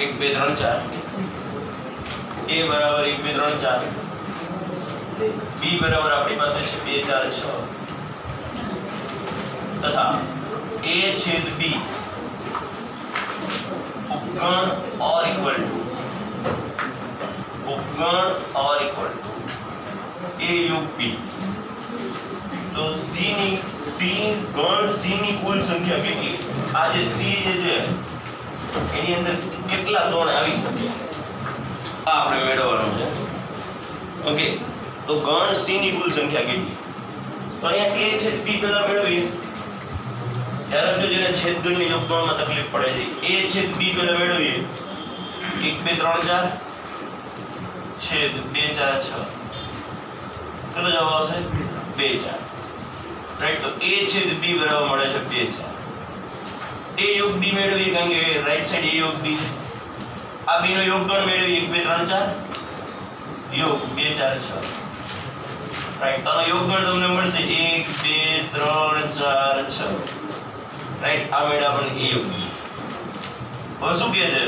1 2 3 4 a बराबर 1 2 3 4 b बराबर अपनी पास है 2 4 6 तथा a छेद b उपगण और इक्वल टू a योग b। तो c गण c ની કુલ સંખ્યા કેટલી આ જે c જે એની અંદર કેટલા ગણ આવી શકે આ આપણે મેળવવાનું છે। ઓકે તો ગણ c ની કુલ સંખ્યા કેટલી તો અહીંયા a છેદ b પહેલા મેળવીએ ત્યારે જો જેને છેદગણની યોગગણમાં તકલીફ પડે છે a છેદ b પહેલા મેળવીએ 1 2 3 4 छेद 2 4 6 चलो जवाब આવશે 2 4 राइट। तो a छेद b बराबर મળે છે 2 4 a योग b મેળવીએ કારણ કે રાઈટ સાઈડ a योग b છે આ b નો યોગગણ મેળવીએ 1 2 3 4 योग 2 4 6 રાઈટ। તો આનો યોગગણ તમને મળશે 1 2 3 4 6 રાઈટ। આ મેળા આપણને a योग b। હવે શું કહે છે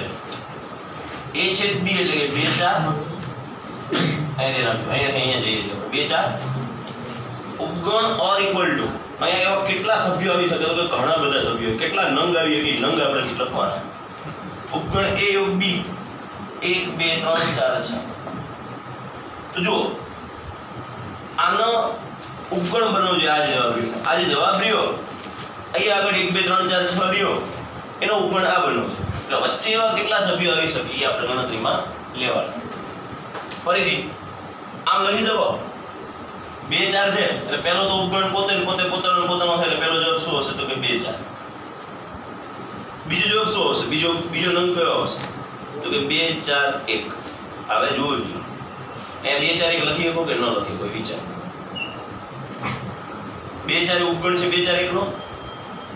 a छेद b એટલે કે 2 4 અહીંયા જઈએ તો 2 4 ઉપગણ ઓર ઇક્વલ ટુ અહીંયા એવા કેટલા સભ્યો આવી શકે તો કે ઘણા બધા સભ્યો કેટલા નંગ આવી શકે નંગ આપણે લખવાના ઉપગણ a योग b 1 2 3 4 6 તો જો આનો ઉપગણ બનાવજો આ જે જવાબ રહ્યો અહીંયા આગળ 1 2 3 4 6 રહ્યો એનો ઉપગણ આ બનાવજો એટલે વચ્ચે એવા કેટલા સભ્યો આવી શકે એ આપણે ગણતરીમાં લેવાના। ફરીથી આમ લખી શકો 2 4 છે એટલે પહેલો તો ઉપગણ પોતાનો થાય એટલે પહેલો જવાબ શું હશે તો કે 2 4। બીજો જવાબ શું હશે બીજો નંગ કયો આવશે તો કે 2 4 1। હવે જુઓ એ 2 4 1 લખી શકો કે ન લખી કોઈ વિચાર 2 4 ઉપગણ છે 2 4 1 નો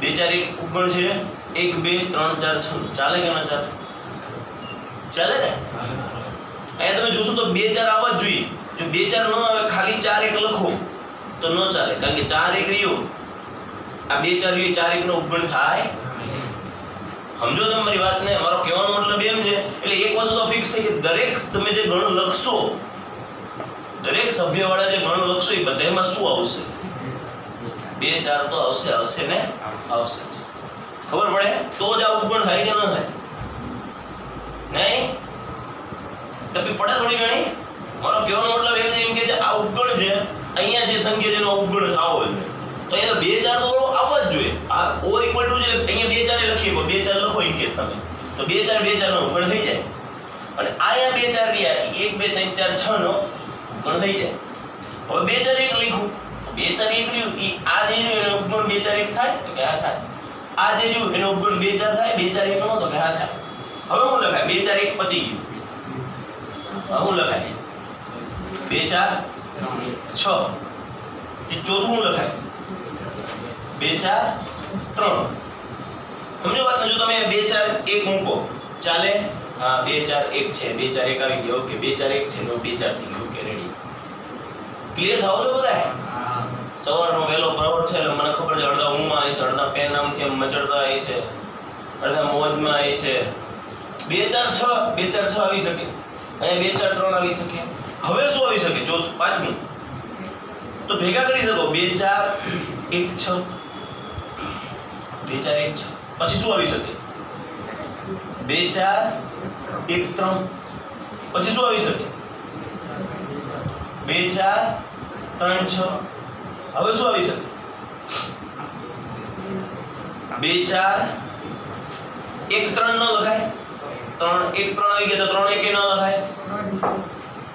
2 4 1 ઉપગણ છે 1 2 3 4 6 ચાલે કે ના ચાલે ને અહીંયા તમે જોશો તો 2 4 આવવા જ જોઈએ જો 2 4 ન આવે ખાલી 4 1 લખો તો ન ચાલે કારણ કે 4 1 રહ્યો આ 2 4 રહ્યો 4 1 નો ઉપગણ થાય સમજો તમે મારી વાતને મારો કહેવાનો મતલબ એમ છે એટલે એક વસ્તુ તો ફિક્સ છે કે દરેક તમે જે ગણ લખશો દરેક સભ્યવાળા જે ગણ લખશો એ બધામાં શું આવશે 2 4 તો આવશે ને આવશે ખબર પડે તો જ આ ઉપગણ થાય કે ન થાય નહીં ટપી પડે થોડી ઘણી મારો કહેવાનો મતલબ એમ છે કે આ ઉપગણ છે અહીંયા જે સંખ્યા જેનો ઉપગણ આવો છે તો અહીંયા 2 4 તો આવવા જ જોઈએ આ ઓર ઇક્વલ ટુ છે અહીંયા 2 4 લખીએ 2 4 લખો ઇન કેસ તમે તો 2 4 નો ઉપગણ થઈ જાય અને અહીંયા 2 4 રહ્યા 1 2 3 4 6 નો ઉપગણ થઈ જાય। હવે 2 4 1 લખ્યું 2 4 1 રહ્યું ઈ આ જે એનો ઉપગણ 2 4 1 થાય તો કે આ થાય આ જે રહ્યું એનો ઉપગણ 2 4 થાય 2 4 1 નો તો કે આ થાય। હવે હું લખાય 2 4 1 પતી ગયું હું લખાય 2 4 6 એ ચોથું હું લખાય 2 4 3 સમજો વાત જો તમે 2 4 1 મૂકો ચાલે હા 2 4 1 છે 2 4 1 આવી ગયો ઓકે 2 4 1 છે નો 2 4 થઈ ગયો ઓકે રેડી ક્લિયર થાઓ છો બધા સવારનો વેલો પ્રવર છે એટલે મને ખબર છે અડધા ઊંઘમાં આવી છે અડધા પેન નામથી એમ મચડતા આવી છે અડધા મોજમાં આવી છે 2 4 6 2 4 6 આવી શકે અહીંયા 2 4 3 આવી શકે હવે શું આવી શકે ચોથું પાંચમું તો ભેગા કરી શકો 2 4 1 6 2 4 1 6 પછી શું આવી શકે 2 4 1 3 પછી શું આવી શકે 2 4 3 6 હવે શું આવી શકે 2 4 1 3 ન લખાય 3 1 3 આવી ગયા તો 3 1 ન લખાય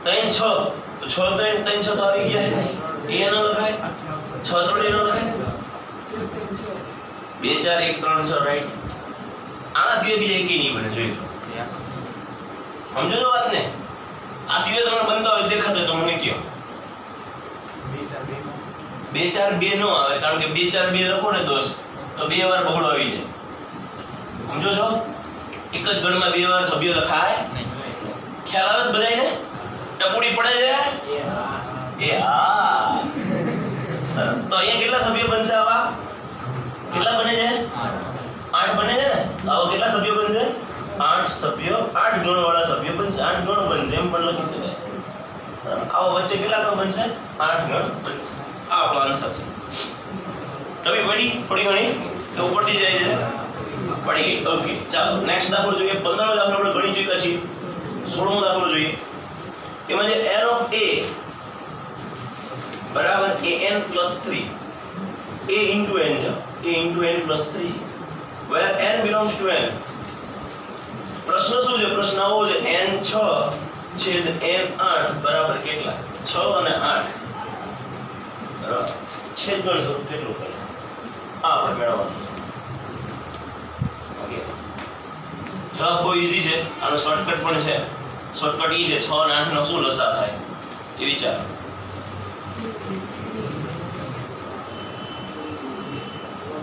3 6 તો 6 3 3 6 તો આવી ગયા એ ન લખાય 6 3 ન લખાય 2 4 1 3 6 રાઈટ આના સિવાય બીજા એકેય નહીં બને જોઈ સમજો છો વાત ને આ સિવાય તમને બનતા હોય દેખાતો હોય તો મને કહો 2 4 2 નો આવે કારણ કે 2 4 2 લખો ને દોસ્ત તો બે વાર બગડો આવી જાય સમજો છો એક જ ગણમાં બે વાર સભ્ય લખાય ખ્યાલ આવે છે બધાને ટપુડી પડે છે એ હા સરસ તો અહીંયા કેટલા સભ્યો બનશે આવા કેટલા બને છે 8 બને છે ને આવા કેટલા સભ્યો બનશે 8 સભ્ય 8 ગણ વાળા સભ્ય બનશે 8 ગણ બનશે એમ પણ લખી શકાય આવો વચ્ચે કેટલા ગણ બનશે 8 ગણ બનશે આ આપણો આન્સર છે તમે પડી થોડી ઘણી તો ઉપરથી જાય છે પડી ગઈ ઓકે ચાલો નેક્સ્ટ દાખલો જોઈએ 15નો દાખલો આપણે ગણી ચૂક્યા છીએ 16મો દાખલો જોઈએ એમાં જે n of a બરાબર an plus 3 a into n છે a into n plus 3 where n belongs to n પ્રશ્ન શું છે પ્રશ્ન આવો છે n 6 છેદ n 8 બરાબર કેટલા 6 અને 8 બરાબર છેદગણ સ્વરૂપ કેટલું કરે આ આપણે મેળવવાનું ઓકે જવાબ બહુ ઈઝી છે આનો શોર્ટકટ પણ છે શોર્ટકટ ઈ છે 6 અને 8 નો શું લસા થાય એ વિચાર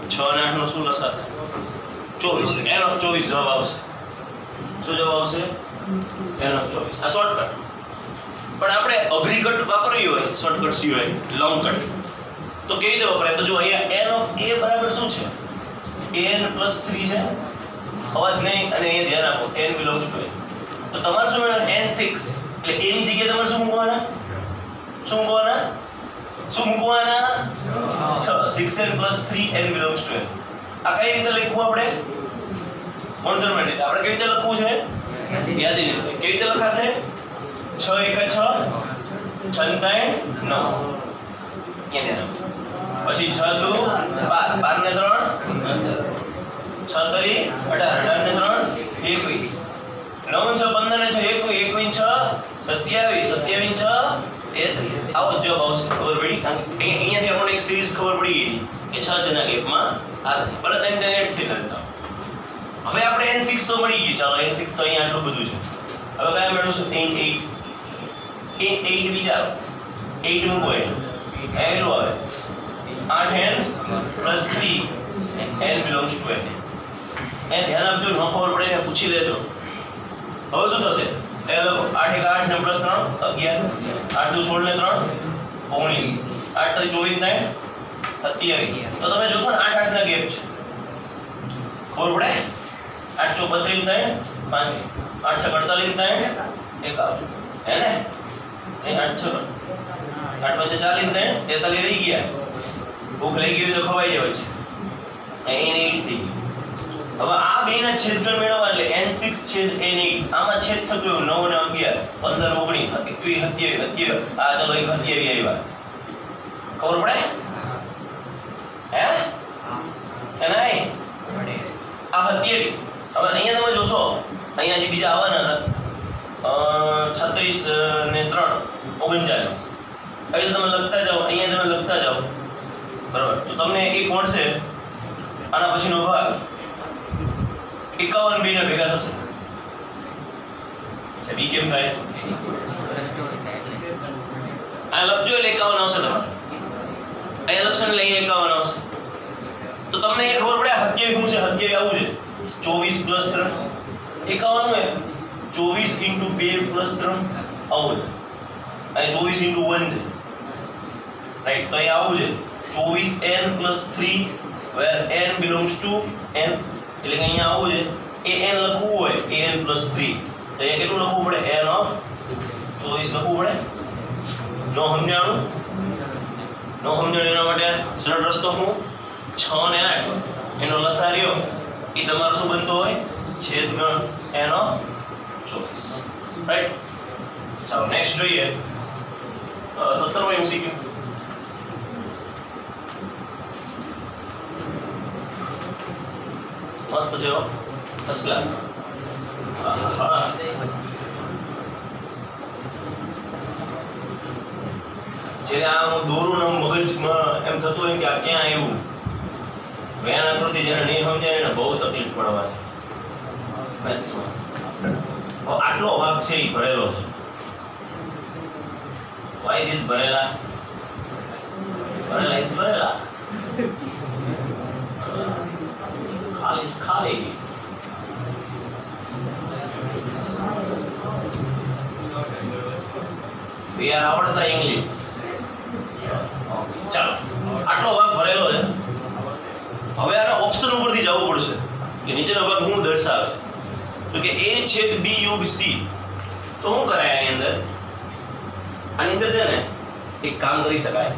6 અને 8 નો શું લસા થાય 24 n of 24 જવાબ આવશે શું જવાબ આવશે n of 24 આ શોર્ટકટ પણ આપણે અઘરી કટ વાપરવી હોય શોર્ટકટ સિવાય લોંગ કટ તો કેવી રીતે વપરાય તો જો અહીંયા n of a બરાબર શું છે n plus 3 છે અવાજ નહીં અને અહીંયા ધ્યાન આપો n belongs to n તો તમારે શું મળે n6 એટલે a ની જગ્યાએ તમારે શું મૂકવાના 6n plus 3 n belongs to n આ કઈ રીતે લખવું આપણે ગુણધર્મની રીતે આપણે કેવી રીતે લખવું છે યાદી રીતે કેવી રીતે લખાશે 6 1 6 6 3 9 અહીંયા પછી 6 2 12 12 ને 3 6 3 18 18 ને 3 21 9 6 15 ને 6 21 6 27 27 6 33 આવો જવાબ આવશે ખબર પડી અહીંયાથી આપણને એક સિરીઝ ખબર પડી ગઈ કે 6 છે ના ગેપમાં હાલે છે ભલે તેમ તેને એડ થઈ લેતા હવે આપણે n6 તો મળી ગઈ ચાલો n6 તો અહીંયા આટલું બધું છે હવે કયા મેળવશું n8 વિચારો 8 મૂકો એ કેટલું આવે 8n plus 3 n belongs to n એ ધ્યાન આપજો ન ખબર પડે ને પૂછી લેજો હવે શું થશે એ લખો 8 1 8 ને પ્લસ 3 11 8 2 16 ને 3 19 8 3 24 ને 27 તો તમે જોશો ને 8 8 ના ગેપ છે ખબર પડે 8 4 32 ને 5 8 6 48 ને 51 હે ને એ 8 6 8 5 40 ને 43 રહી ગયા ભૂખ લઈ ગઈ તો ખવાઈ જાય છે અહીં 8 થઈ હવે આ બેના છેદગણ મેળવવા એટલે n6 છેદ n8 આમાં છેદ થતો 9 અને 11 15 19 21 27 આ ચલો 27 આવ્યા ખબર પડે હે નહીં આ 27 હવે અહીંયા તમે જોશો અહીંયા જે બીજા આવવાના 36 ને 3 39 અહીં તમે લખતા જાઓ અહીંયા તમે લખતા જાઓ બરાબર તો તમને એક મળશે આના પછીનો ભાગ 51 બેના ભેગા થશે અચ્છા બી કેમ થાય આ લખજો એટલે 51 આવશે તમારે અહીંયા લક્ષણ એટલે અહીંયા 51 આવશે તો તમને એ ખબર પડે 27 શું છે 27 આવું છે 24 plus 3 51 હે 24 into 2 plus 3 આવું છે અને 24 into 1 છે રાઈટ તો અહીં આવું છે 24n plus 3 where n belongs to n એટલે કે અહીંયા આવું છે an લખવું હોય an plus 3 તો અહીંયા કેટલું લખવું પડે n of 24 લખવું પડે નો સમજાણું એના માટે સરળ રસ્તો હું 6 અને 8 એનો લસા રહ્યો એ તમારો શું બનતો હોય છેદગણ n of 24 રાઈટ ચાલો નેક્સ્ટ જોઈએ 17મો MCQ મસ્ત છે ફર્સ્ટ ક્લાસ જેને આ હું દોરું ને મગજમાં એમ થતું હોય કે આ ક્યાં આવ્યું વેન આકૃતિ જેને નહીં સમજાય એને બહુ તકલીફ પડવાની મેથ્સમાં આટલો ભાગ છે એ ભરેલો છે વાય ધીસ ભરેલા ઇઝ ભરેલા ખાલી ઇઝ ખાલી we are આવડતા ઇંગ્લિશ ચાલો આટલો ભાગ ભરેલો છે હવે આના ઓપ્શન ઉપરથી જવું પડશે કે નીચેનો ભાગ હું દર્શાવે તો કે a છેદ b યોગ c તો શું કરાય આની અંદર છે ને એક કામ કરી શકાય,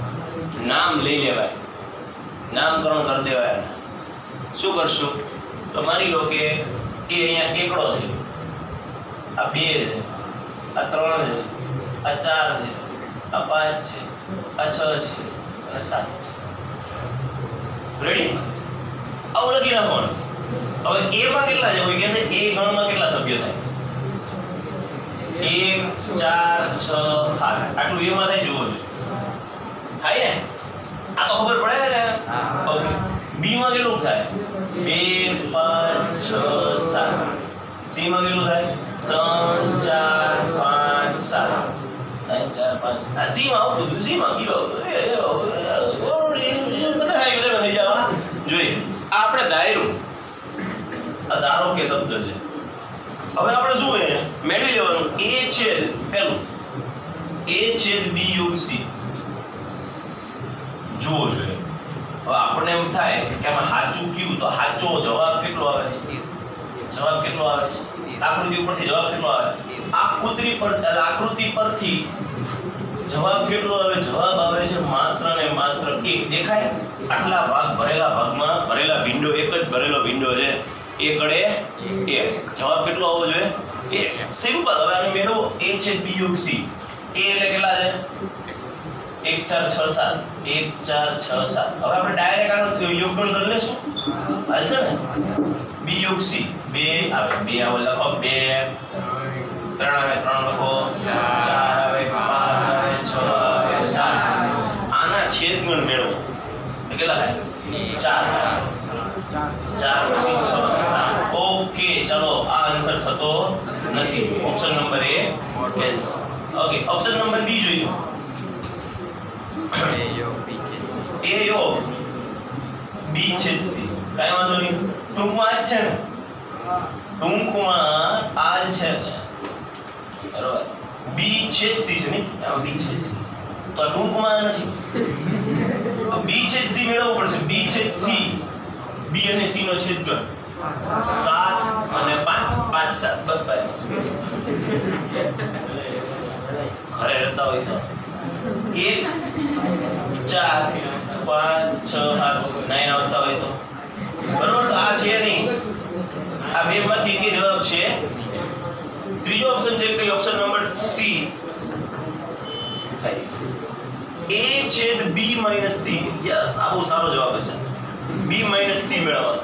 નામ લઈ લેવાય, નામકરણ કરી દેવાય. શું કરશું તો માની લો કે એ અહીંયા એકડો છે, આ 2 છે, આ 3 છે, આ 4 છે, આ 5 છે, આ 6 છે અને 7 છે. રેડી? આવું લખી નાખવાનું. હવે એ માં કેટલા છે? કોઈ કહેશે એ ગણમાં કેટલા સભ્યો થાય? 1 4 6 7 આટલું એમાં થાય જુઓ છો. થાય ને? આ તો ખબર પડે ને. ઓકે. બી માં કેટલું થાય? 2 5 6 7. સી માં કેટલું થાય? 3 4 5 7. 3 4 5. આ સી માં આવતું હતું, સી માં બીવા બધા થઈ જવા જોઈએ. આપણે ધાર્યું આ ધારો કે શબ્દ છે. હવે આપણે શું છે મેળવી લેવાનું a છેદ પેલું a છેદ b યોગ c જુઓ જોઈએ. હવે આપણે એમ થાય કે આમાં સાચું કયું તો સાચો જવાબ કેટલો આવે છે? જવાબ કેટલો આવે છે? આકૃતિ ઉપરથી જવાબ કેટલો આવે? આકૃતિ પરથી જવાબ કેટલો આવે? જવાબ આવે છે માત્ર ને માત્ર 1. દેખાય? આટલા ભાગ ભરેલા ભાગમાં ભરેલા વિન્ડો એક જ ભરેલો વિન્ડો છે. એકડે 1. જવાબ કેટલો આવવો જોઈએ? 1. સિમ્પલ. હવે આને મેળવો a છેદ b યોગ c. a એટલે કેટલા છે? 1 4 6 7. 1 4 6 7. હવે આપણે ડાયરેક્ટ આનો યોગગણ કરી લેશું. હાલશે ને? b યોગ c 2 આવે, 2 આવે લખો 2, 3 આવે 3 લખો, 4 આવે 5 આવે 6 આવે 7. આના છેદગણ મેળવો તો કેટલા થાય? 4 4 પછી 6 7. ઓકે, ચલો આ આન્સર થતો નથી. Option number A cancel. Okay, option number B જોઈએ. A યોગ B છેદ C. કાઈ વાંધો નહીં, ટૂંકમાં આ જ છે ને? ટૂંકમાં આ જ છે ને, બરોબર. B છેદ C છે ને? આ B છેદ C તો ટૂંકમાં નથી. તો B છેદ C મેળવવું પડશે. B છેદ C, B અને C નો છેદગણ 7 અને 5 5 7 બસ ભાઈ. ઘરે રહેતા હોય તો 1 4 5 6 7 9 આવતા હોય તો બરોબર. તો આ છે નહીં, આ બે માંથી કે જવાબ છે. ત્રીજો ઓપ્શન છે કે ઓપ્શન નંબર C, a છેદ b માઈનસ c. યસ, આ બહુ સારો જવાબ છે. b માઈનસ c મેળવવાનો.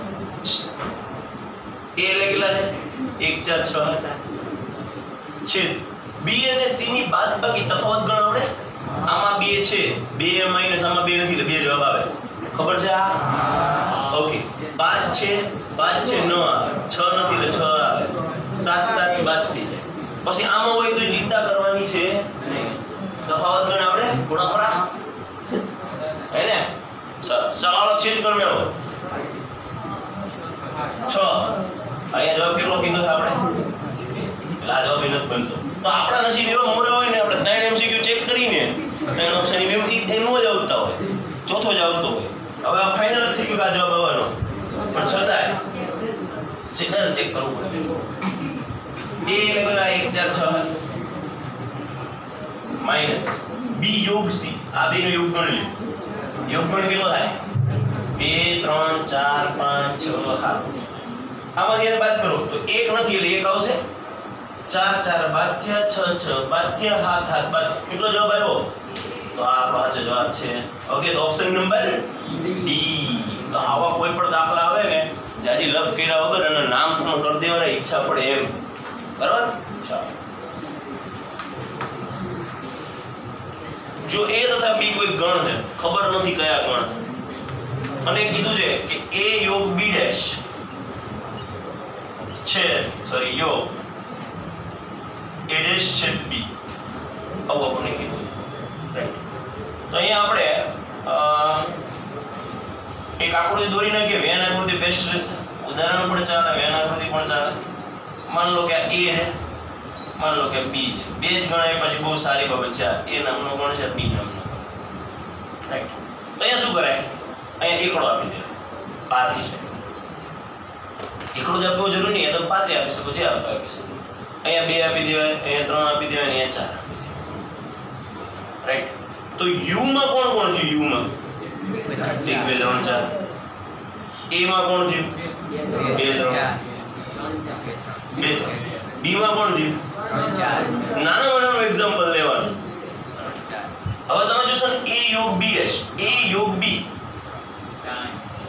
a એટલે કેટલા છે? 1 4 6 છેદ b અને c ની બાદબાકી તફાવત ગણ આપણે. આમાં 2 છે, 2 માઈનસ આમાં 2 નથી એટલે 2 જવાબ આવે. ખબર છે આ? ઓકે. 5 છે, 5 છે ન આવે, 6 નથી એટલે 6 આવે, 7 7 બાદ થઈ જાય. પછી આમાં હોય તો ચિંતા કરવાની છે નહીં. તફાવત ગણ આપણે ગુણાકાર હે ને? ચાલો છેદગણ મેળવો. 6. અહીંયા જવાબ કેટલો કીધો છે આપણે? એટલે આ જવાબ નથી બનતો. તો આપણા નસીબ એવા મોરા હોય ને, આપણે 3 MCQ ચેક કરીને 3 ઓપ્શન એનો જ આવતા હોય, ચોથો જ આવતો હોય. હવે આ ફાઇનલ થઈ ગયું કે આ જવાબ આવવાનો, પણ છતાંય ચેક કરવું પડે. a એટલે પેલા 1 4 6 માઈનસ b યોગ c. આ બેનો યોગગણ લે. યોગગણ કેટલો થાય? 2 3 4 5 6 7. આમાંથી એને બાદ કરો તો 1 નથી એટલે 1 આવશે. 4 4 બાદ થયા, 6 6 બાદ થયા, 7 7 બાદ. કેટલો જવાબ આવ્યો? તો આ સાચો જવાબ છે. ઓકે, તો ઓપ્શન નંબર D. તો આવા કોઈ પણ દાખલા આવે ને, જાજી લપ કર્યા વગર અને નામ પણ કરી દેવાની ઈચ્છા પડે એમ. બરાબર? ચાલો. જો a તથા b કોઈ ગણ છે, ખબર નથી કયા ગણ, અને કીધું છે કે a યોગ b ડેશ છે, સોરી યોગ a ડેશ છે b, આવું આપણને કીધું છે. રાઈટ. તો અહીંયા આપણે એક આકૃતિ દોરી નાખીએ. વેન આકૃતિ બેસ્ટ રહેશે. ઉદાહરણ પણ ચાલે, વેન આકૃતિ પણ ચાલે. માન લો કે આ a છે, માન લો કે b છે. બે જ ગણાય પછી બહુ સારી બાબત છે. a નામનો ગણ છે, b નામનો. રાઈટ. તો અહીંયા શું કરાય? અહીંયા એકડો આપી દે 12 ની સાઈડ. એકડો જ આપવો જરૂરી નહીં, તમે 5 આપી શકો, જે આપી શકો. અહીંયા 2 આપી દેવાય, અહીંયા 3 આપી દેવાય, અહીંયા 4. રાઈટ. તો યુ માં કોણ કોણ થયું? યુ માં 1 2 3 4. એ માં કોણ થયું? 2 3 2 3. બી માં કોણ થયું? 4. નાનું એક્ઝામ્પલ લેવાનું. હવે તમે જોશો ને a યોગ b ડેશ, a યોગ b,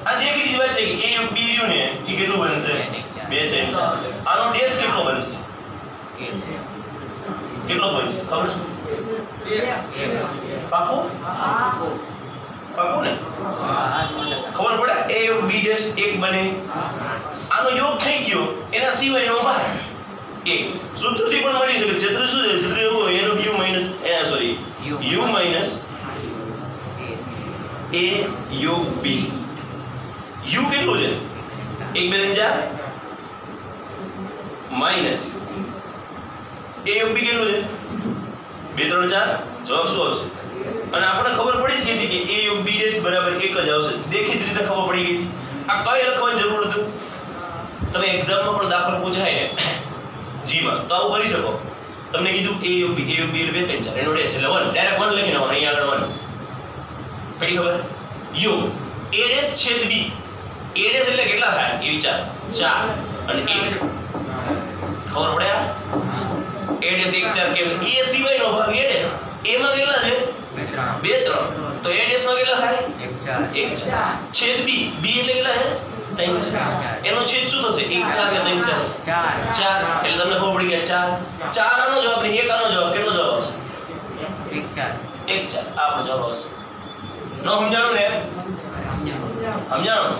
આ દેખી દીધી વાત છે કે a યોગ b રહ્યું ને એ કેટલું બનશે? 2 3 4. આનો ડેશ કેટલો બનશે? કેટલો બનશે ખબર છે? પાકું પાકું ને? ખબર પડે? a યોગ b ડેશ 1 બને. આનો યોગ થઈ ગયો, એના સિવાયનો બાર 1 સૂત્રથી પણ મળી શકે. ક્ષેત્ર શું છે? ક્ષેત્ર એવું હોય એનો u minus sorry u minus a યોગ b. u કેટલું છે? 1 2 3 4 માઈનસ a યોગ b કેટલું છે? 2 3 4. જવાબ શું આવશે? અને આપણે ખબર પડી જ ગઈ હતી કે a યોગ b ડેશ બરાબર 1 જ આવશે. દેખીતી રીતે ખબર પડી ગઈ હતી. આ કઈ લખવાની જરૂર હતી? તમે એક્ઝામમાં પણ દાખલો પૂછાય ને જી માં તો આવું કરી શકો. તમને કીધું a યોગ b એટલે 2 3 4 એનો ડેશ એટલે 1 ડાયરેક્ટ 1 લખી નાખવાનું. અહીંયા આગળ 1 પડી ખબર? યોગ a ડેશ છેદ b. a ડેશ એટલે કેટલા થાય એ વિચાર. 4 અને 1 ખબર પડે? આ a ડેશ 1 4 કેમ? a સિવાયનો ભાગ a ડેશ. a માં કેટલા છે? 2 3. તો a ડેશ માં કેટલા થાય? 1 4. છેદ b. b એટલે કેટલા છે? 3 4. એનો છેદ શું થશે? 1 4 કે 3 4? 4. એટલે તમને ખબર પડી ગયા 4. 4 આનો જવાબ નહીં, 1 આનો જવાબ. કેટલો જવાબ આવશે? 1 4. 1 4 આપણો જવાબ આવશે. ન સમજાણું ને? સમજાણું?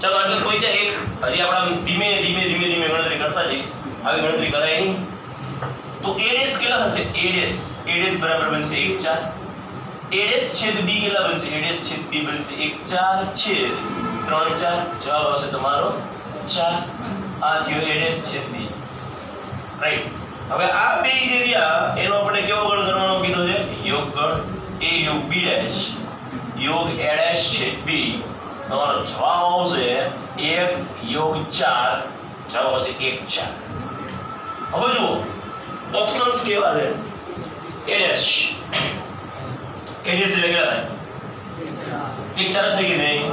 ચાલો એટલે કોઈ છે એક હજી આપણે ધીમે ધીમે ધીમે ધીમે ગણતરી કરતા જઈએ. આવી ગણતરી કરાય નહીં. તો a ડેશ કેટલા થશે? a ડેશ બરાબર બનશે 1 4. a ડેશ છેદ b કેટલા બનશે? a ડેશ છેદ b બનશે 1 4 છેદ 3 4. જવાબ આવશે તમારો 4. આ થયો a ડેશ છેદ b. રાઈટ. હવે આ બે જે રહ્યા એનો આપણે કેવો ગણ કરવાનો કીધો છે? યોગ ગણ. a યોગ b ડેશ યોગ a ડેશ છેદ b. તમારો જવાબ આવશે 1 યોગ 4. જવાબ આવશે 1 4. હવે જુઓ ઓપ્શન્સ કેવા છે? a ડેશ એટલે કેટલા થાય? 1 4 થઈ ગઈ નહીં?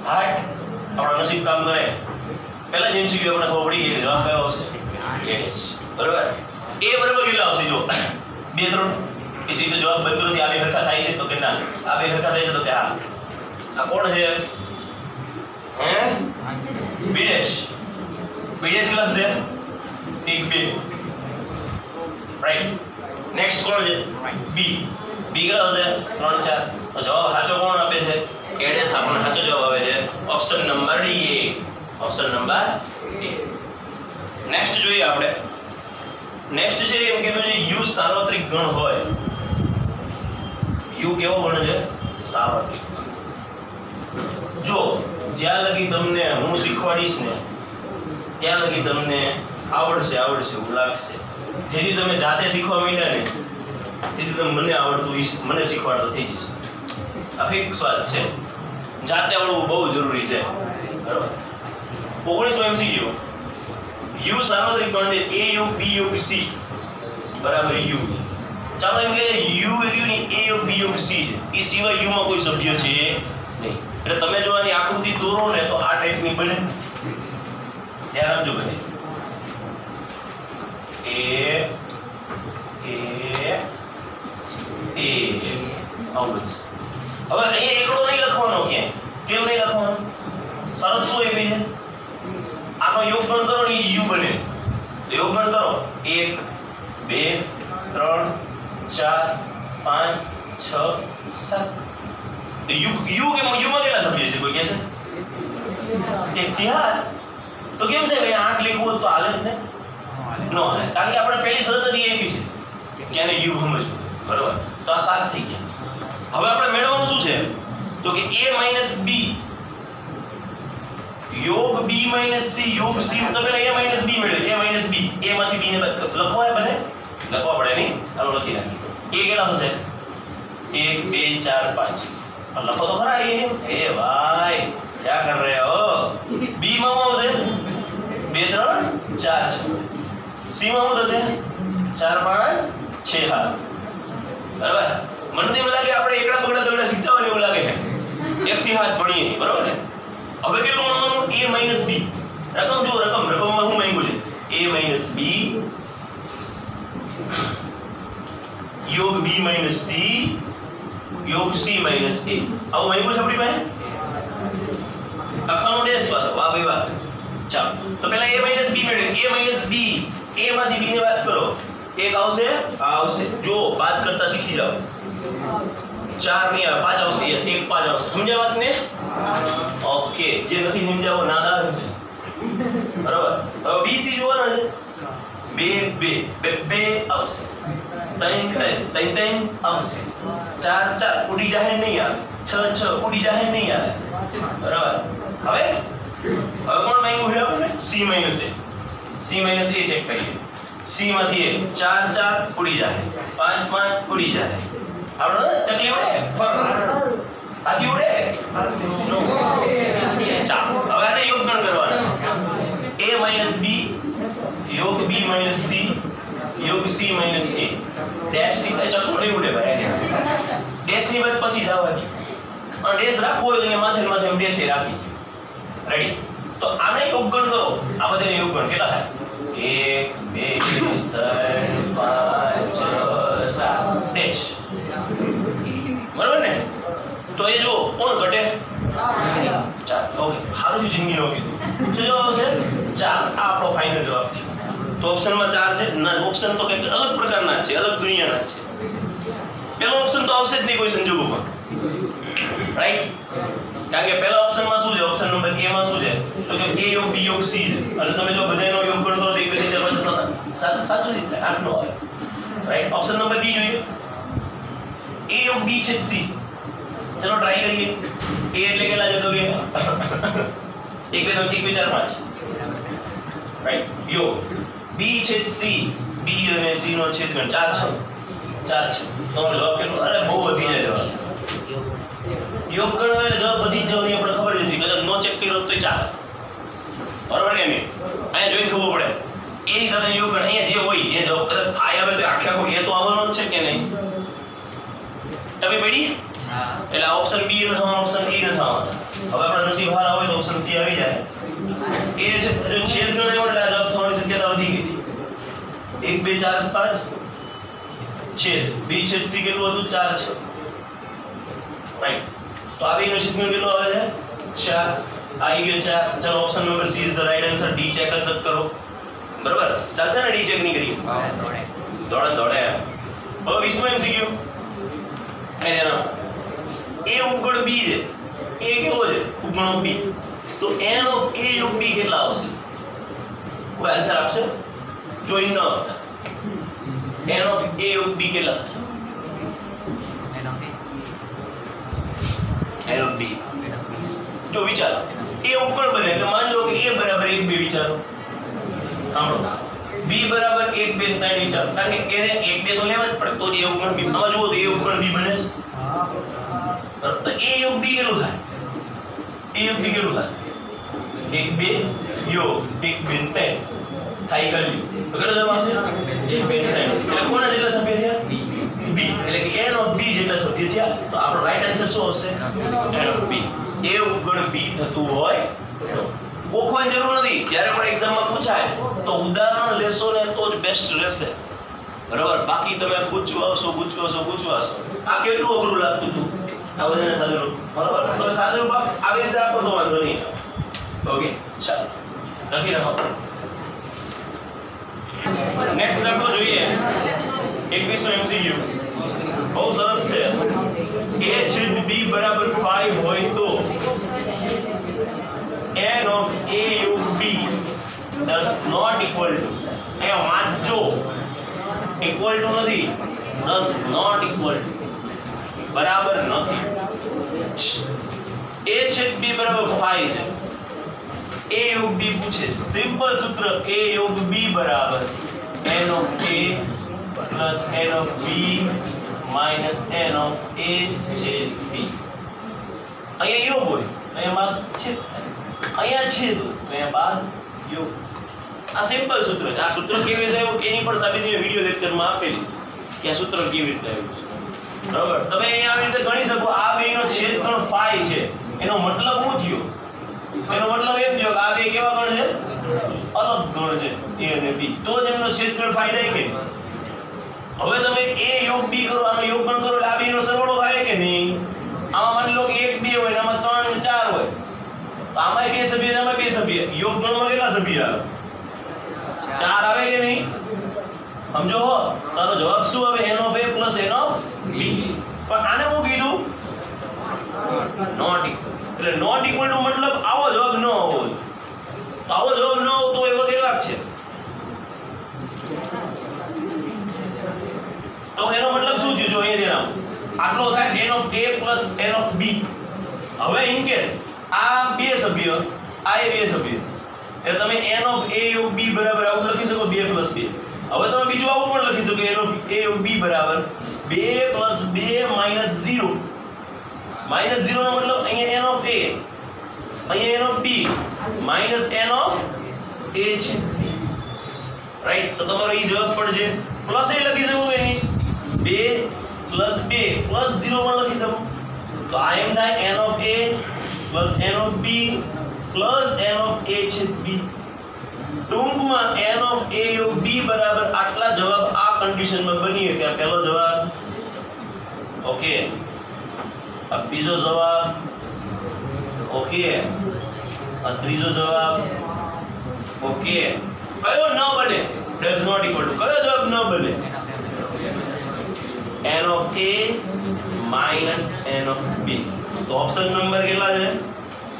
હાટ આપણો નસીબ કામ કરે. પહેલા જેમ શીખ્યું આપણે ખબર પડી ગઈ કે જવાબ કયો આવશે? a dash. બરાબર? a બરાબર કેટલા આવશે? જો 2 3. એ રીતે જવાબ બનતો નથી. આ બે હરખા થાય છે તો કેટલા? આ બે હરખા થાય છે તો કે આ કોણ છે? હે b ડેશ. b ડેશ કેટલા છે? 1 2. રાઈટ. નેક્સ્ટ કોણ છે? b. b કેટલા છે? 3 4. તો જવાબ સાચો કોણ આપે છે? a ડેશ આપણને સાચો જવાબ આવે છે. Option number D. Option number A. Next જોઈએ આપણે. નેક્સ્ટ છે એમ કીધું છે u સાર્વત્રિક ગણ હોય. u કેવો ગણ છે? સાર્વત્રિક. જો જ્યાં લગી તમને હું શીખવાડીશ ને ત્યાં લગી તમને આવડશે એવું લાગશે. જેથી તમે જાતે શીખવા માંડ્યા ને તેથી તમે મને આવડતું મને શીખવાડતો થઈ જશે. આ ફિક્સ વાત છે. જાતે આવડવું બહુ જરૂરી છે. બરાબર? 19 MCQ. u સાર્વત્રિક ગણ છે a યોગ b યોગ c બરાબર u. ચાલો એમ કે u રહ્યું ને a યોગ b યોગ c છે. એ સિવાય u માં કોઈ સભ્ય છે નહીં. એટલે તમે જો આની આકૃતિ દોરો ને તો આ ટાઈપની બને. ધ્યાન આપજો બને. a આવું બનશે. હવે અહીંયા એકડો નહીં લખવાનો. ક્યાંય કેમ નહીં લખવાનો? શરત શું એવી છે? આનો યોગગણ કરો ને u બને. યોગગણ કરો 1 2 3 4 5 6 7. તો u માં કેટલા સભ્ય છે? કોઈ કહે છે? 1 થી 8. તો કેમ છે ભાઈ 8 લખવું તો હાલે જ ને? નો હાલે. કારણ કે આપણે પહેલી શરત જ એવી છે કે આને u સમજવું. બરાબર? તો આ 7 થઈ ગયા. હવે આપણે મેળવવાનું શું છે? તો કે a b યોગ b c યોગ c. તો પહેલા a b મેળવીએ. a b a માંથી b ને લખવા બને? લખવા પડે નહીં. ચાલો લખી નાખીએ. a કેટલા થશે? 1 2 4 5. લખો તો ખરા. એ ભાઈ क्या कर रहे हो? बी માં શું આવશે? 2 3 4 6. સી માં શું થશે? 4 5 6 7. બરાબર? મને તો એમ લાગે આપણે એકડા બગડા દગડા સીધા હોય એવું લાગે છે. 1 થી 7 ભણીએ બરાબર ને? હવે કેટલું ગણવાનું? a - b. રકમ જો રકમમાં શું માંગ્યું છે? a - b योग b - c योग c - a. આવું માંગ્યું છે આપણી પાસે? અખાનો ડેશ પાછો. વાહ ભાઈ વાહ. ચાલો તો પહેલા a - b મેળવીએ. a - b, a માંથી b ને બાદ કરો. એક આવશે, આ આવશે. જો બાદ કરતા શીખી જાઓ. 4 નહીં આવે, 5 આવશે. યસ, 1 5 આવશે. સમજ્યા વાત ને? ઓકે. જે નથી સમજાવો નાદાન છે. બરાબર? હવે b c જોવાનો છે. 2 આવશે. 3 આવશે. 4 ઉડી જાહે નહીં આવે. 6 ઉડી જાહે નહીં આવે. બરાબર? હવે કોણ માંગ્યું છે આપણે? c - a ચેક કરીએ. c માંથી 4 ઉડી જાહે. 5 ઉડી જાહે. આપણે ચકલી ઉડે? હાથી ઉડે? નો. ચાલો હવે આને યોગગણ કરવાના. a - b योग b - c योग c - a ડેશ ની ચકલું નહીં ઉડે ભાઈ. ડેશ ની બાદ પછી જવાની. અને ડેશ રાખવો હોય તો અહીંયા માથે ડેશ રાખી. રેડી? તો આને યોગગણ કરો. આ બધાને યોગગણ કેટલા થાય? 1 2 3 5 6 7 ડેશ. બરાબર ને? તો એ જો કોણ ઘટે? 4. ઓકે, સારું છે જિંદગી નો કીધું. તો જો આવશે 4. આ આપણો ફાઇનલ જવાબ છે. તો ઓપ્શનમાં 4 છે. ના, ઓપ્શન તો કંઈક અલગ પ્રકારના છે, અલગ દુનિયાના છે. પહેલો ઓપ્શન તો આવશે જ નહીં કોઈ સંજોગોમાં. રાઈટ? કારણ કે પહેલા ઓપ્શનમાં શું છે? ઓપ્શન નંબર a માં શું છે? તો કે a योग b योग c છે. અને તમે જો બધાનો યોગ કરો તો એક બધી જવાબ સાચું જ થાય. 8 નો આવે. રાઈટ? ઓપ્શન નંબર b જોઈએ. a योग b છે c. ચલો ટ્રાય કરીએ. a એટલે કેટલા છે? તો કે 1 2 3 4 5. રાઈટ? योग b છે c. b અને c નો છેદગુણ 4 છે. તમારો જવાબ કેટલો? અરે બહુ વધી જાય જવાબ. યોગ ગણ હોય એટલે જવાબ વધી જ જવાની આપણે ખબર જ હતી. કદાચ નો ચેક કર્યો તો ચાલે. બરાબર કે નહીં? અહીંયા જોઈને ખબર પડે. એની સાથે યોગ ગણ અહીંયા જે હોય જે જવાબ કદાચ થાય આવે તો આખે આખો એ તો આવવાનો જ છે કે નહીં? તમે પડી? એટલે ઓપ્શન બી ન થવાનો, ઓપ્શન એ ન થવાનો. હવે આપણે નસીબ હારા હોય તો ઓપ્શન સી આવી જાય. એ છે જો છેદ ગણ આવ્યો એટલે આ જવાબ થવાની શક્યતા વધી ગઈ. 1 2 4 5 છેદ b છેદ c કેટલું હતું? 4 છે. રાઈટ? તો આવી નો છેદગુણ કેટલો આવે છે? 4. આવી ગયો 4. ચલો option number she is the right answer. D check જ કરો. બરાબર? ચાલશે ને? ડી ચેક નહીં કરી? દોડે. હવે 20 માં એમસીક્યુ. એના a ઉપગણ b છે. a કેવો છે? ઉપગણ b. તો n of a योग b કેટલા આવશે? કોઈ આન્સર આપશે? જોઈન ન આવતા. n of a योग b કેટલા થશે? n of b. જો વિચારો a ઉપગણ બને એટલે માની લો કે a બરાબર 1 2 વિચારો. સાંભળો. b બરાબર 1 2 3 વિચારો. કારણ કે એને 1 2 તો લેવા જ પડે તો જ a ઉપગણ b. આમાં જુઓ તો a ઉપગણ b બને છે. તો a योग b કેટલું થાય? a योग b કેટલું થાય? 1 2 योग 1 2 3 થાય ગયું. તો કેટલો જવાબ આવશે? 1 2 3. એટલે કોના જેટલા સભ્ય થયા? b. એટલે કે n of b જેટલા સભ્ય થયા. તો આપણો રાઈટ આન્સર શું આવશે? n of b. a ઉપગણ b થતું હોય તો ગોખવાની જરૂર નથી. જ્યારે પણ એક્ઝામમાં પૂછાય તો ઉદાહરણ લેશો ને તો જ બેસ્ટ રહેશે. બરાબર? બાકી તમે પૂછવાશો. આ કેટલું અઘરું લાગતું હતું? આ બધાને સાદું રૂપ. બરાબર? તમે સાદું રૂપ આવી રીતે આપો તો વાંધો નહીં. ઓકે, ચાલો લખી રાખો. નેક્સ્ટ દાખલો જોઈએ. 21નો એમસીક્યુ. બહુ સરસ છે. a છેદ b બરાબર 5 હોય તો n of a योग b does not equal to. અહીંયા વાંચજો. equal to નથી. does not equal to. બરાબર નથી. a છેદ b બરાબર 5 છે. a योग b પૂછે. સિમ્પલ સૂત્ર a योग b બરાબર n of a plus n of b minus n of a છેદ b. અહીંયા યોગ હોય અહીંયા બાદ છેદ અહીંયા છેદ અહીંયા બાદ યોગ આ સિમ્પલ સૂત્ર છે આ સૂત્ર કેવી રીતે આવ્યું એની પણ સાબિતી મેં વિડિયો લેક્ચરમાં આપેલી કે આ સૂત્ર કેવી રીતે આવ્યું છે બરાબર તમે અહીંયા આવી રીતે ગણી શકો આ બેનો છેદગણ phi છે એનો મતલબ શું થયો એનો મતલબ એમ થયો કે આ બે કેવા ગણ છે અલગ ગણ છે a અને b તો જ એમનો છેદગણ phi થાય કે હવે તમે a યોગ b કરો આનો યોગગણ કરો એટલે આ બેનો સરવાળો થાય કે નહીં આમાં માની લો કે 1 2 હોય ને આમાં 3 અને 4 હોય તો આમાં બે સભ્ય અને આમાં બે સભ્ય યોગગણમાં કેટલા સભ્ય આવે 4 આવે કે નહીં સમજો તારો જવાબ શું આવે n of a plus n of b પણ આને હું કીધું નોટ ઇક્વલ એટલે નોટ ઇક્વલ નો મતલબ આવો જવાબ ન હોવો તો આવો જવાબ ન હોવો તો એવો કેટલા છે તો એનો મતલબ શું થયું જો અહીંયા ધ્યાન આપો આટલો થાય n of a plus n of b હવે ઇન કેસ આ બે સભ્ય આ બે સભ્ય એટલે તમે n of a યોગ b બરાબર આવું લખી શકો 2 plus 2 હવે તમે બીજું આવું પણ લખી શકો n of a યોગ b બરાબર 2 plus 2 minus 0 minus 0 નો મતલબ અહીંયા n of a અહીંયા n of b minus n of a છે રાઈટ તો તમારો ઈ જવાબ પણ છે પ્લસ એ લખી શકો કે નહીં 2 plus 2 plus 0 પણ લખી શકો તો આ એમ થાય n of a plus n of b plus n of a છે b ટૂંકમાં n of a યોગ b બરાબર આટલા જવાબ આ કન્ડિશનમાં બની કે આ પહેલો જવાબ ઓકે આ બીજો જવાબ ઓકે આ ત્રીજો જવાબ ઓકે કયો ન બને does not equal to કયો જવાબ ન બને n of a minus n of b તો ઓપ્શન નંબર કેટલા છે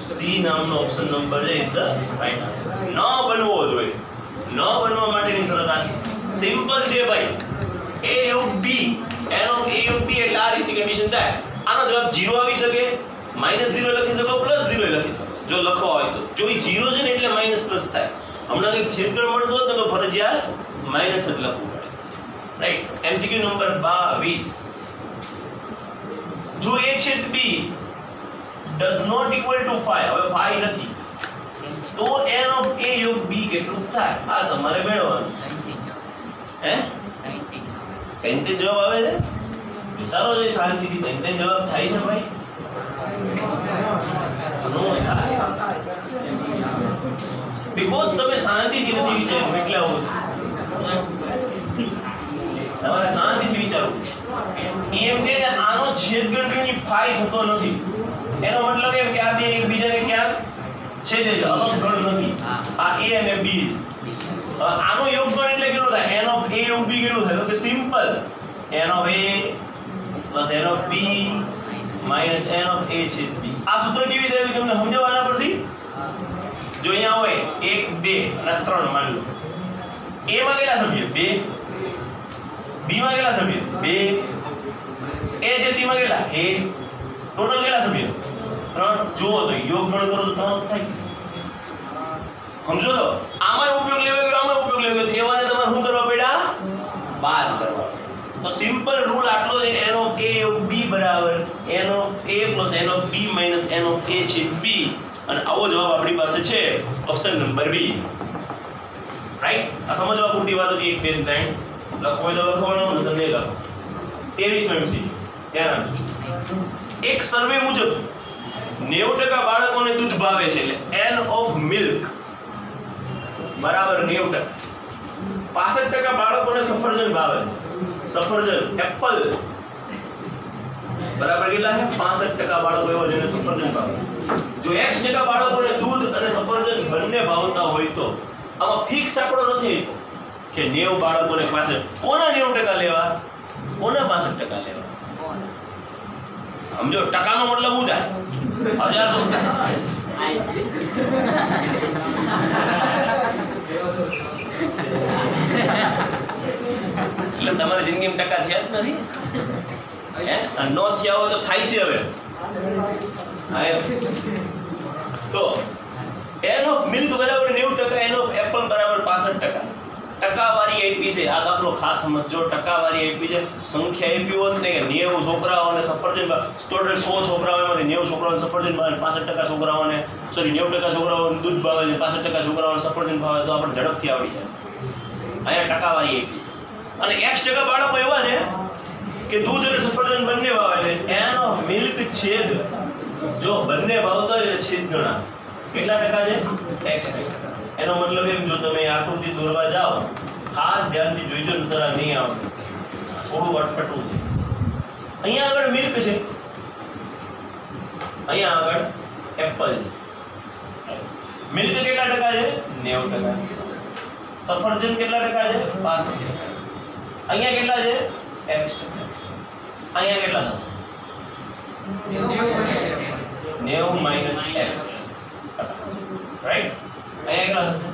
C નામનો ઓપ્શન નંબર છે ઇઝ ધ રાઈટ આન્સર ન બનવો જોઈએ ન બનવા માટેની શરત આ સિમ્પલ છે ભાઈ a યોગ b n of a યોગ b એટલે આ રીતની કન્ડિશન થાય આનો જવાબ 0 આવી શકે -0 લખી શકો +0 લખી શકો જો લખવા હોય તો જો ઈ 0 છે ને એટલે માઈનસ પ્લસ થાય હમણાં એક છેદગણ મળતો હોત ને તો ફરજિયાત માઈનસ જ લખવું પડે રાઈટ MCQ નંબર 22 જો a છેદ b does not equal to phi હવે phi નથી તો n of a યોગ b કેટલું થાય આ તમારે મેળવવાનું હે 90 જવાબ આવે છે વિચારો જો શાંતિથી 90 જવાબ થાય છે ભાઈ નો થાય બીકોઝ તમે શાંતિથી નથી વિચાર્યું એટલે આવું તમારે શાંતિથી વિચારવું એમ કે આનો છેદગણ ગણી phi થતો નથી એનો મતલબ એમ કે આ બે એકબીજાને ક્યાં છેદે છે અલગ ગણ નથી આ a અને b આનો યોગગણ એટલે કેટલો થાય n of a યોગ b કેટલો થાય તો કે simple n of a plus n of b minus n of a છેદ b આ સૂત્ર કેવી રીતે આવ્યું તમને સમજાવવાના પરથી જો અહીંયા હોય 1 2 અને 3 માન લો a માં કેટલા સભ્ય 2 b માં કેટલા સભ્ય 2 a છે b માં કેટલા 1 ટોટલ કેટલા સભ્ય 3 જુઓ તો યોગગણ કરો તો 3 થાય સમજો તો આમાં ઉપયોગ લેવો કે આમાં ઉપયોગ લેવો એવાને તમારે શું કરવા પડ્યા બાદ કરવા તો સિમ્પલ રૂલ આટલો છે n of a યોગ b બરાબર n of a plus n of b minus n of a છેદ b અને આવો જવાબ આપણી પાસે છે ઓપ્શન નંબર b રાઈટ આ સમજવા પૂરતી વાત હતી 1 2 3 લખો તો લખવાનો નતર નહીં લખો 23 MC ધ્યાન રાખજો એક સર્વે મુજબ 90% બાળકોને દૂધ ભાવે છે એટલે n of milk બરાબર 90% 65% બાળકોને સફરજન ભાવે સફરજન એપલ બરાબર કેટલા છે 65% બાળકો એવા જેને સફરજન ભાવે જો x% બાળકોને દૂધ અને સફરજન બંને ભાવતા હોય તો આમાં ફિક્સ આંકડો નથી કે 90 બાળકોને પાસે કોના 90% લેવા કોના 65% લેવા સમજો ટકાનો મતલબ શું થાય 1000 એટલે તમારી જિંદગીમાં ટકા થયા જ નથી હે નો થયા હોય તો થાય છે હવે હા તો n of milk બરાબર 90% n of apple બરાબર 65% ટકાવારી આપી છે, આ દાખલો ખાસ સમજો, ટકાવારી આપી છે, સંખ્યા આપી હોત ને કે 90 છોકરાઓને સફરજન, ટોટલ 100 છોકરાઓ એમાંથી 90 છોકરાઓને સફરજન ભાવે, 65% છોકરાઓને 90% છોકરાઓને દૂધ ભાવે છે, 65% છોકરાઓને સફરજન ભાવે, તો આપણે ઝડપથી આવડી જાય. અહીંયા ટકાવારી આપી અને x% બાળકો એવા છે કે દૂધ અને સફરજન બંને ભાવે છે, એનો મિલ્ક છેદ જો બંને ભાવતો હોય એટલે છેદ ગણા કેટલા ટકા છે? x%. એનો મતલબ એમ, જો તમે આકૃતિ દોરવા જાઓ ખાસ ધ્યાનથી જોઈજો, નતર નહીં આવે, થોડું અટપટું છે. અહીંયા આગળ મિલ્ક છે, અહીંયા આગળ એપલ છે. મિલ્ક કેટલા ટકા છે? 90%. સફરજન કેટલા ટકા છે? 65%. અહીંયા કેટલા છે? x%. અહીંયા કેટલા થશે? 90 minus x, રાઈટ? અહીંયા કેટલા થશે?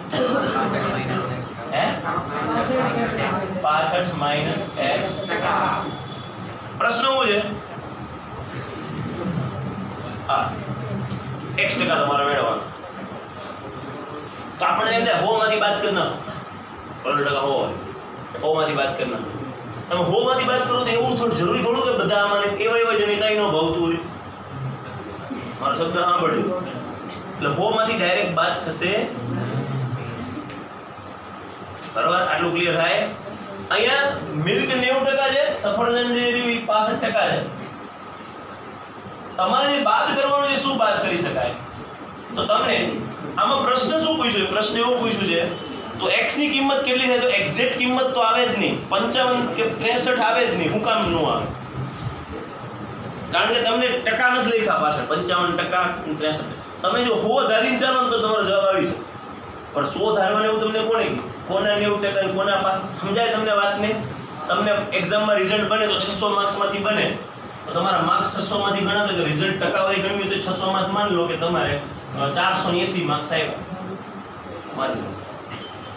હે? 65 minus x. પ્રશ્ન શું છે? હા, x% તમારે મેળવવાનો. તો આપણે એમ થાય 100 માંથી બાદ કરી નાખો, 100 માંથી બાદ કરી નાખો. તમે 100 માંથી બાદ કરો તો એવું થોડું જરૂરી થોડું કે બધા આમાં એવા જણે કાંઈ ન ભાવતું હોય. મારો શબ્દ સાંભળ્યો એટલે 100 માંથી ડાયરેક્ટ બાદ થશે, બરાબર? આટલું ક્લિયર થાય. અહીંયા મિલ્ક 90% છે, સફરજન જે 65% છે. તમારે જે બાદ કરવાનું છે, શું બાદ કરી શકાય? તો તમને આમાં પ્રશ્ન શું પૂછ્યો? પ્રશ્ન એવો પૂછ્યું છે, તો x ની કિંમત કેટલી થાય? તો એક્ઝેક્ટ કિંમત તો આવે જ નહીં, 55 કે 63 આવે જ નહીં. હું કામ ન આવે? કારણ કે તમને ટકા નથી લખ્યા પાછળ, 55%, 63%. તમે જો 100 ધારીને ચાલો ને તો તમારો જવાબ આવી શકે, પણ 100 ધારવાને એવું તમને કોણે કીધું? કોના 90% કોના પાસ? સમજાય તમને વાતને? તમને એક્ઝામમાં રિઝલ્ટ બને તો 600 માર્ક્સમાંથી બને, તો તમારા માર્ક્સ 600 માંથી ગણા તો રિઝલ્ટ ટકાવારી ગણવી તો 600 માં માન લો કે તમારે 480 માર્ક્સ આવ્યા.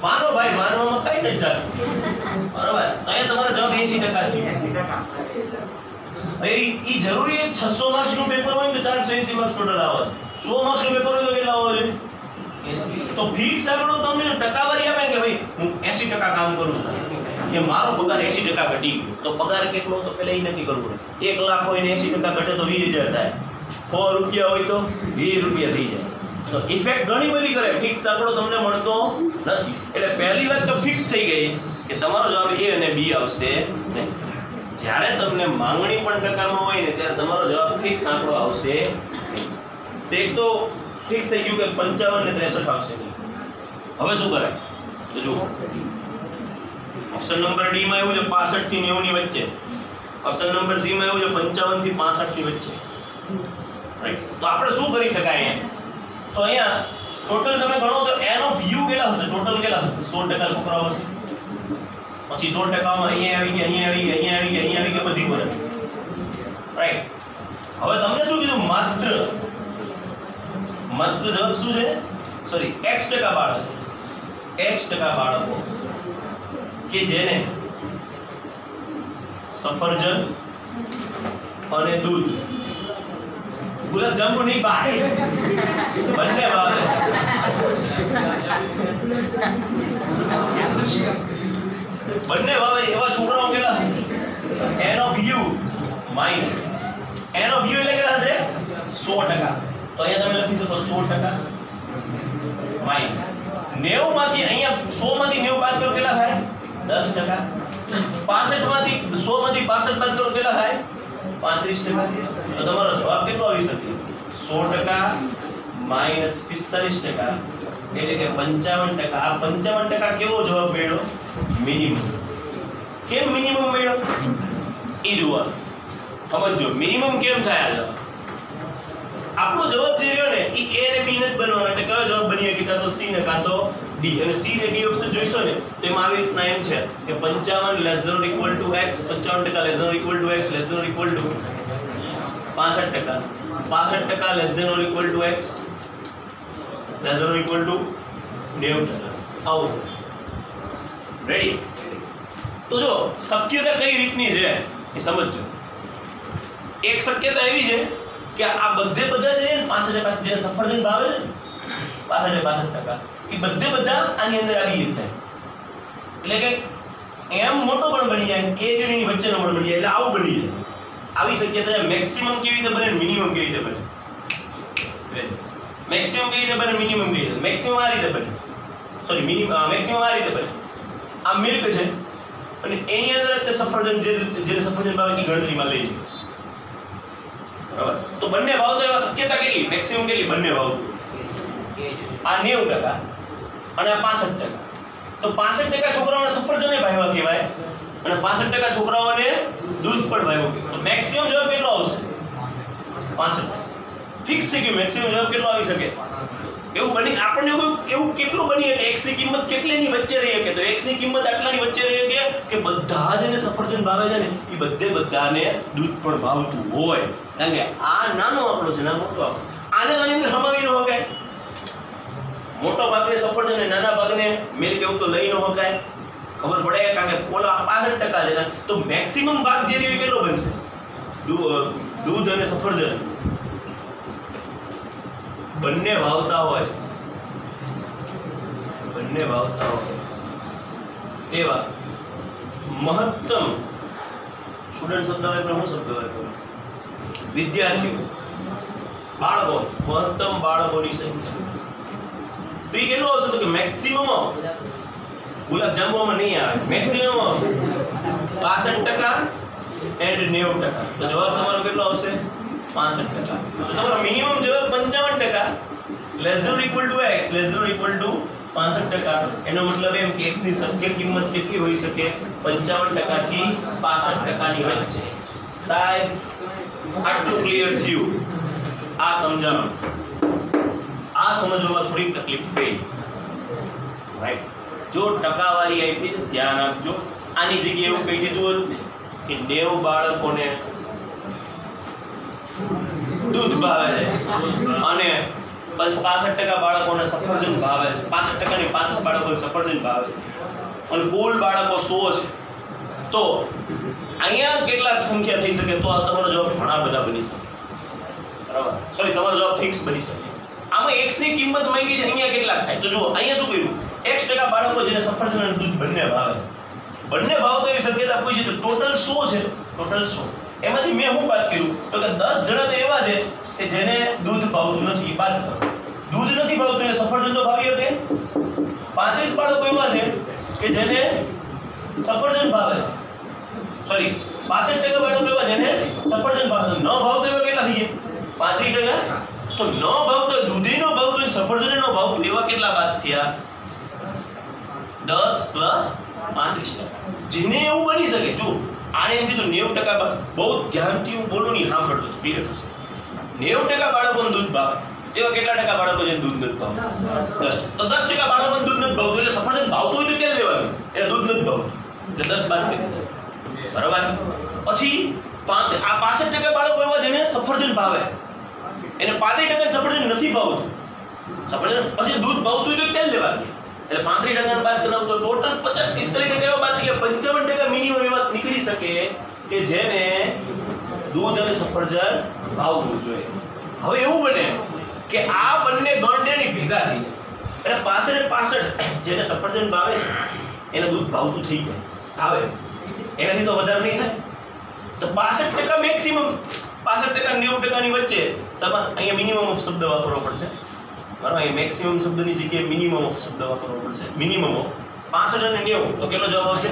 માનો ભાઈ, માનવામાં કઈ નથી ચાલે, બરાબર? અહીંયા તમારો જવાબ 80% છે. એ જરૂરી 600 માર્ક્સ નું પેપર હોય તો 480 માર્ક્સ ટોટલ આવે. 100 માર્ક્સ નું પેપર હોય તો કેટલા આવે છે? 80. તો ફિક્સ આંકડો તમને ટકાવારી આપે કે ભાઈ હું 80% કામ કરું છું, કે મારો પગાર 80% ઘટી ગયો, તો પગાર કેટલો? તો પહેલા એ નક્કી કરવું પડે. 1 લાખ હોય ને 80% ઘટે તો 20000 થાય, 100 રૂપિયા હોય તો 20 રૂપિયા થઈ જાય. તો ઇફેક્ટ ઘણી બધી કરે, ફિક્સ આંકડો તમને મળતો નથી. એટલે પહેલી વાત તો ફિક્સ થઈ ગઈ કે તમારો જવાબ A અને B આવશે નહીં. જ્યારે તમને માંગણી પણ ટકામાં હોય ને ત્યારે તમારો જવાબ ફિક્સ આંકડો આવશે નહીં. એક તો ફિક્સ થઈ ગયું કે 55 ને 63 આવશે નહીં. હવે શું કરાય? તો જુઓ, ઓપ્શન નંબર ડી માં એવું છે 65 થી 90 ની વચ્ચે, ઓપ્શન નંબર સી માં એવું છે 55 થી 65 ની વચ્ચે, રાઈટ? તો આપણે શું કરી શકાય અહીંયા? તો અહીંયા ટોટલ તમે ગણો તો n ઓફ u કેટલા હશે? ટોટલ કેટલા હશે? 100% છોકરાઓ હશે, પછી 100% માં અહીંયા આવી ગયા, અહીંયા આવી ગયા, અહીંયા આવી ગયા, અહીંયા આવી ગયા, બધી કરે, રાઈટ? હવે તમને શું કીધું? માત્ર જવાબ શું છે? સોરી, x% બાળકો, x% બાળકો કે જેને સફરજન અને દૂધ, ગુલાબજાંબુ નહીં ભાઈ, બંને ભાવે, બંને ભાવે એવા છોકરાઓ કેટલા હશે? n of u minus n of u એટલે કેટલા હશે? 100%. તો અહીંયા તમે લખી શકો 100% માઈનસ 90 માંથી, અહીંયા 100 માંથી 90 બાદ કરો કેટલા થાય? 10%. 65 માંથી 100 માંથી 65 બાદ કરો કેટલા થાય? 35%. તો તમારો જવાબ કેટલો આવી શકે? 100% માઈનસ 45%, એટલે કે 55%. આ 55% કેવો જવાબ મળ્યો? મિનિમમ. કેમ મિનિમમ મળ્યો એ જોવાનું. સમજો મિનિમમ કેમ થાય? આ આપણો જવાબ જે રહ્યો ને એ A અને B ને જ બનવાનો, એટલે કયો જવાબ બની શકે? કાં તો C ને કાં તો D. અને C ને D ઓપ્શન જોઈશો ને તો એમાં આવી રીતના એમ છે કે 55 less than or equal to x, 55% less than or equal to x, less than or equal to 65%, 65% less than or equal to x, less than or equal to 90%. આવું ready? તો જો શક્યતા કઈ રીતની છે એ સમજજો. એક શક્યતા એવી છે કે આ બધા જે 65% જે સફરજન ભાવે છે 65% એ બધા આની અંદર આવી જાય. એટલે કે m મોટો પણ બની જાય, a જો ની વચ્ચેનો પણ બની જાય, એટલે આવું બની જાય. આવી શક્યતા છે. મેક્સિમમ કેવી રીતે બને, મિનિમમ કેવી રીતે બને? મેક્સિમમ કેવી રીતે બને, મિનિમમ કેવી રીતે? મેક્સિમમ આ રીતે બને, સોરી મેક્સિમમ આ રીતે બને. આ મિલ્ક છે અને એની અંદર તે સફરજન જે સફરજન ભાવે ની ગણતરીમાં લઈ લે, બરાબર? તો બંને ભાવ તો એવા શક્યતા કેટલી, મેક્સિમમ કેટલી? બંને ભાવ આ 90% અને આ 65%. તો 65% છોકરાઓને સફરજને ભાવ્યા કહેવાય અને 65% છોકરાઓને દૂધ પણ ભાવ્યું કહેવાય. તો મેક્સિમમ જવાબ કેટલો આવશે? 65. ફિક્સ થઈ ગયું. મેક્સિમમ જવાબ કેટલો આવી શકે? એવું બની આપણને એવું કેટલું બની શકે? x ની કિંમત કેટલીની વચ્ચે રહી શકે? તો x ની કિંમત આટલાની વચ્ચે રહી શકે કે બધા જેને સફરજન ભાવે છે ને એ બધાને દૂધ પણ ભાવતું હોય. કારણ કે આ નાનો આંકડો છે, ના મોટો આંકડો. આને તો આની અંદર સમાવી ન શકાય. મોટો ભાગને સફરજન અને નાના ભાગને મિલ્ક એવું તો લઈ ન શકાય. ખબર પડે? કારણ કે ઓલા 65% છે ને, તો મેક્સિમમ ભાગ જે રહ્યો કેટલો બનશે? દૂધ અને સફરજન બંને ભાવતા હોય તેવા મહત્તમ સ્ટુડન્ટ શબ્દ હોય પણ શું શબ્દ હોય? વિદ્યાર્થીઓ, બાળકો, મહત્તમ બાળકોની સંખ્યા. તો એ કેટલો હશે? તો કે મેક્સિમમ ગુલાબજાંબુમાં નહીં આવે, મેક્સિમમ 65% એન્ડ 90%. તો જવાબ તમારો કેટલો આવશે? 65%. તો તમારો મિનિમમ જવાબ 55%, less than equal to x, less than equal to 65%. એનો મતલબ એમ કે x ની શક્ય કિંમત કેટલી હોઈ શકે? 55% થી 65% ની વચ્ચે. સાહેબ આટલું ક્લિયર થયું? આ સમજાવવાનું, આ સમજવામાં થોડી તકલીફ પડી, રાઈટ? જો ટકાવારી આપી તો ધ્યાન આપજો. આની જગ્યાએ એવું કહી દીધું હોત ને કે 90 બાળકોને દૂધ ભાવે છે અને 65% બાળકોને સફરજન ભાવે છે, 65% ની 65 બાળકોને સફરજન ભાવે છે અને કુલ બાળકો 100 છે, તો અહીંયા કેટલા સંખ્યા થઈ શકે? તો તમારો જવાબ ઘણા બધા બની શકે, બરાબર? સોરી, તમારો જવાબ ફિક્સ બની શકે. આમાં x ની કિંમત માંગી છે, અહીંયા કેટલા થાય? તો જુઓ અહીંયા શું કર્યું? x% બાળકો જેને સફરજન અને દૂધ બંને ભાવે, બંને ભાવ તો એવી શક્યતા પૂછી તો ટોટલ 100 છે, ટોટલ 100. એમાંથી મેં શું બાદ કર્યું? તો કે 10 જણા તો એવા છે કે જેને દૂધ ભાવતું નથી, બાદ કરો. દૂધ નથી ભાવતું એને સફરજન તો ભાવી શકે. 35 બાળકો એવા છે કે જેને સફરજન ભાવે, સોરી 65% બાળકો એવા જેને સફરજન ભાવે. ન ભાવતું એવા કેટલા થઈ ગયા? 35%. તો ન ભાવતો, દૂધી નો ભાવતો, સફરજન નો ભાવતો, એવા કેટલા બાદ થયા? 10 પ્લસ 35%. જેને એવું બની શકે, જો આને એમ કીધું 90%. બહુ ધ્યાનથી હું બોલું નહીં, સાંભળજો તો ક્લિયર થશે. 90% બાળકોને દૂધ ભાવે, એવા કેટલા ટકા બાળકો જેને દૂધ નથી ભાવતું? 10. તો 10% બાળકોને દૂધ નથી ભાવતું એટલે સફરજન ભાવતું હોય તો તેલ લેવાનું, એટલે દૂધ નથી ભાવતું, એટલે 10 બાદ કરી દે, બરાબર? પછી આ 65% બાળકો એવા જેને સફરજન ભાવે, એને 35% સફરજન નથી ભાવતું, સફરજન પછી દૂધ ભાવતું હોય તો તેલ લેવાનું, એટલે 35% બાદ કરો તો ટોટલ 45% એવા બાદ થઈ ગયા. 55% મિનિમમ એવા નીકળી શકે કે જેને દૂધ અને સફરજન ભાવવું જોઈએ. હવે એવું બને કે આ બંને ગણની ભેગા થઈ જાય એટલે 65 જેને સફરજન ભાવે છે એને દૂધ ભાવતું થઈ જાય, ભાવે, એનાથી તો વધારે નહીં થાય. તો 65% મેક્સિમમ, 65% 90% ની વચ્ચે તમારે અહીંયા મિનિમમ ઓફ શબ્દ વાપરવો પડશે, બરાબર? અહીં મેક્સિમમ શબ્દની જગ્યાએ મિનિમમ ઓફ શબ્દ વાપરવો પડશે. મિનિમમ ઓફ 65 અને 90, તો કેટલો જવાબ આવશે?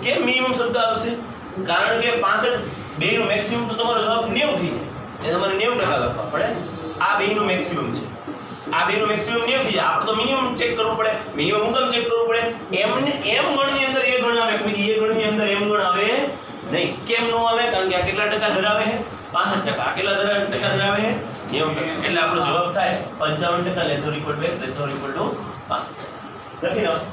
કેમ મિનિમમ શબ્દ આવશે? કારણ કે 65 બેનું મેક્સિમમ તો તમારો જવાબ 90 થઈ જાય, એ તમારે 90% લખવા પડે. આ બેનું મેક્સિમમ છે, આ બેનું મેક્સિમમ 90 થઈ જાય. આપણે તો મિનિમમ ચેક કરવું પડે. મિનિમમ હું કેમ ચેક કરવું પડે? એમ ગણની અંદર એ ગણ આવે, કોઈ એ ગણની અંદર એમ ગણ આવે નહીં. કેમ ન આવે? કારણ કે આ કેટલા ટકા ધરાવે છે? 65%. આ કેટલા ટકા ધરાવે છે? 90%. એટલે આપણો જવાબ થાય 55% less than equal to x less than equal to 65. લખી નાખો.